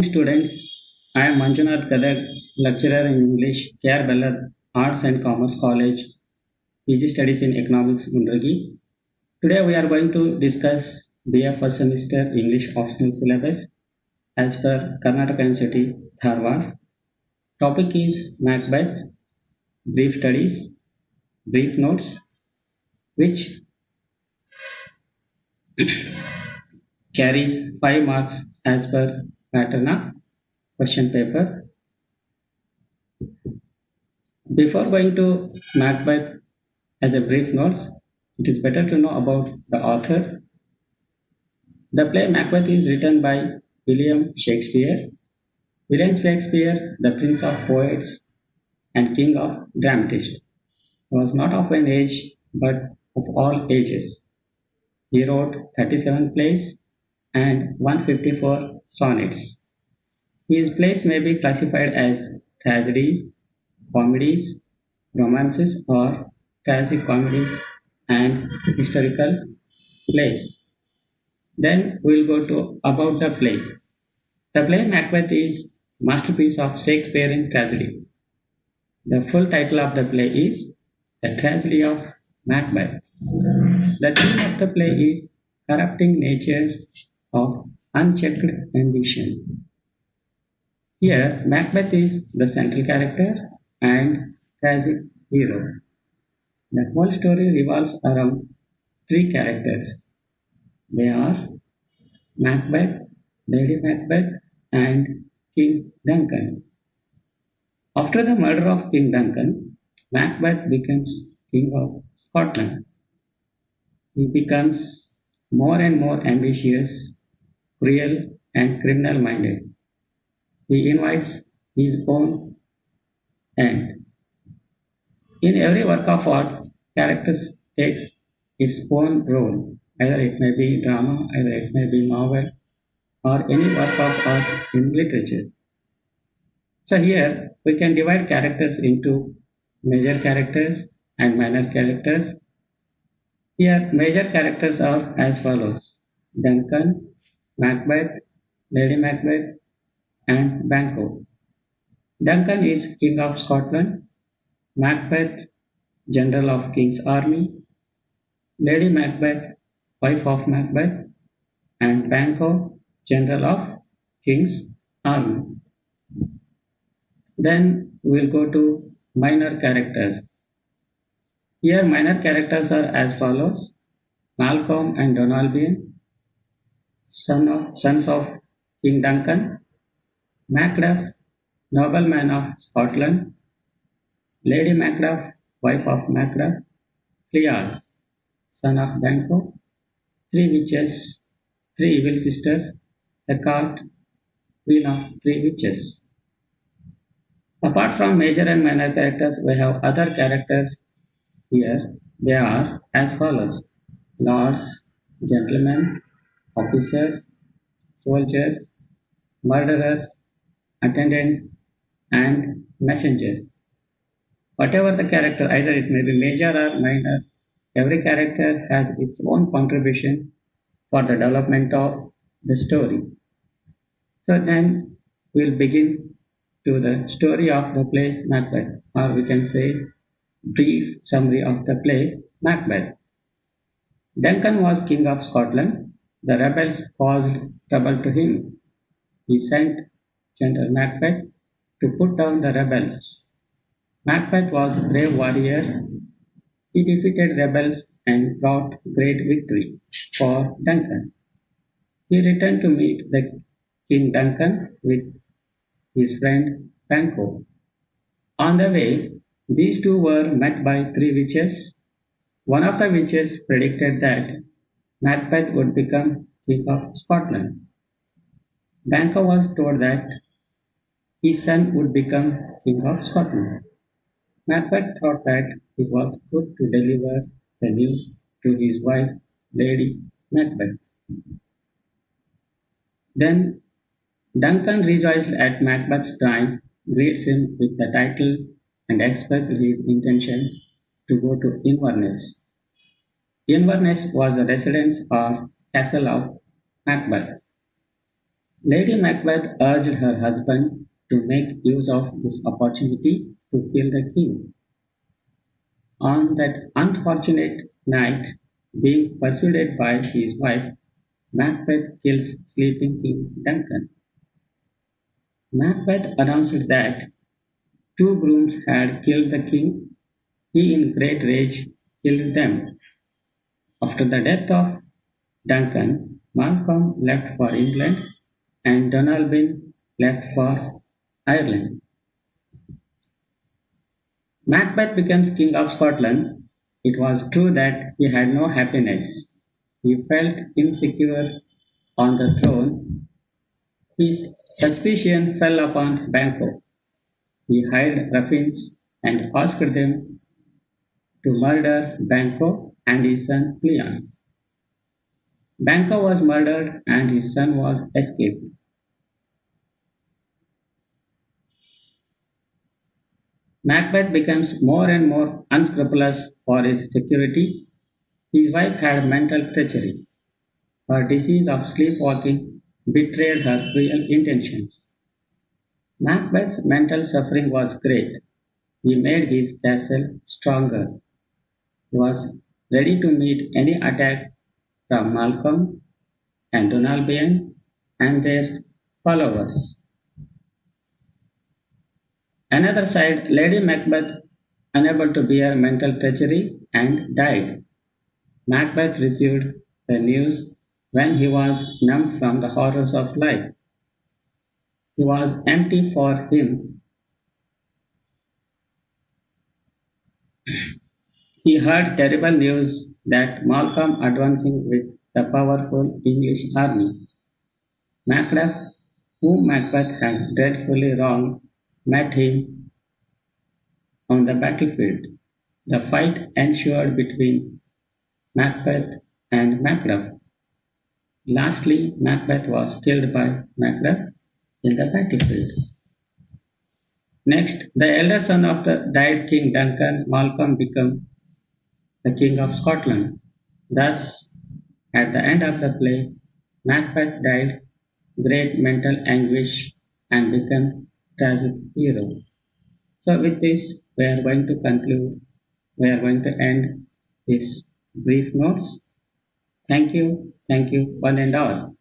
Students, I am Manjunath Gadag, lecturer in English, K.R.Bellad, Arts and Commerce College, PG Studies in Economics, Mundargi. Today we are going to discuss B.A First Semester English Optional Syllabus as per Karnataka University, Dharwad. Topic is Macbeth, brief studies, brief notes, which carries 5 marks as per pattern of question paper. Before going to Macbeth as a brief note, it is better to know about the author. The play Macbeth is written by William Shakespeare. William Shakespeare, the prince of poets and king of dramatists, was not of an age but of all ages. He wrote 37 plays and 154 sonnets. His plays may be classified as tragedies, comedies, romances, or tragic comedies and historical plays. Then we'll go to about the play. The play Macbeth is masterpiece of Shakespearean tragedy. The full title of the play is The Tragedy of Macbeth. The theme of the play is corrupting nature of unchecked ambition. Here, Macbeth is the central character and tragic hero. The whole story revolves around three characters. They are Macbeth, Lady Macbeth, and King Duncan. After the murder of King Duncan, Macbeth becomes King of Scotland. He becomes more and more ambitious, cruel, and criminal minded. He invites his own end. In every work of art, characters takes its own role. Either it may be drama, either it may be novel, or any work of art in literature. So here we can divide characters into major characters and minor characters. Here major characters are as follows: Duncan, Macbeth, Lady Macbeth, and Banquo. Duncan is King of Scotland, Macbeth, General of King's Army, Lady Macbeth, wife of Macbeth, and Banquo, General of King's Army. Then we will go to minor characters. Here minor characters are as follows: Malcolm and Donalbain, sons of King Duncan, Macduff, nobleman of Scotland, Lady Macduff, wife of Macduff, Fleance, son of Banquo, three witches, three evil sisters, Hecate, queen of three witches. Apart from major and minor characters, we have other characters here. They are as follows: lords, gentlemen, officers, soldiers, murderers, attendants, and messengers. Whatever the character, either it may be major or minor, every character has its own contribution for the development of the story. So then we'll begin to the story of the play Macbeth, or we can say brief summary of the play Macbeth. Duncan was king of Scotland. The rebels caused trouble to him. He sent General Macbeth to put down the rebels. Macbeth was a brave warrior. He defeated rebels and brought great victory for Duncan. He returned to meet the King Duncan with his friend Banquo. On the way, these two were met by three witches. One of the witches predicted that Macbeth would become King of Scotland. Banquo was told that his son would become King of Scotland. Macbeth thought that it was good to deliver the news to his wife, Lady Macbeth. Then Duncan rejoiced at Macbeth's triumph, greets him with the title, and expressed his intention to go to Inverness. Inverness was the residence or castle of Macbeth. Lady Macbeth urged her husband to make use of this opportunity to kill the king. On that unfortunate night, being pursued by his wife, Macbeth kills sleeping King Duncan. Macbeth announced that two grooms had killed the king. He, in great rage, killed them. After the death of Duncan, Malcolm left for England and Donalbain left for Ireland. Macbeth becomes King of Scotland. It was true that he had no happiness. He felt insecure on the throne. His suspicion fell upon Banquo. He hired ruffians and asked them to murder Banquo and his son Cleance. Banquo was murdered and his son was escaped. Macbeth becomes more and more unscrupulous for his security. His wife had mental treachery. Her disease of sleepwalking betrayed her real intentions. Macbeth's mental suffering was great. He made his castle stronger. He was ready to meet any attack from Malcolm and Donalbain and their followers. Another side, Lady Macbeth, unable to bear mental treachery, and died. Macbeth received the news when he was numb from the horrors of life. He was empty for him. He heard terrible news that Malcolm advancing with the powerful English army. Macbeth, whom Macbeth had dreadfully wronged, met him on the battlefield. The fight ensued between Macbeth and Macduff. Lastly, Macbeth was killed by Macduff in the battlefield. Next, the elder son of the died King Duncan, Malcolm, became the King of Scotland. Thus, at the end of the play, Macbeth died great mental anguish and became tragic hero. So with this, we are going to conclude. We are going to end this brief notes. Thank you, one and all.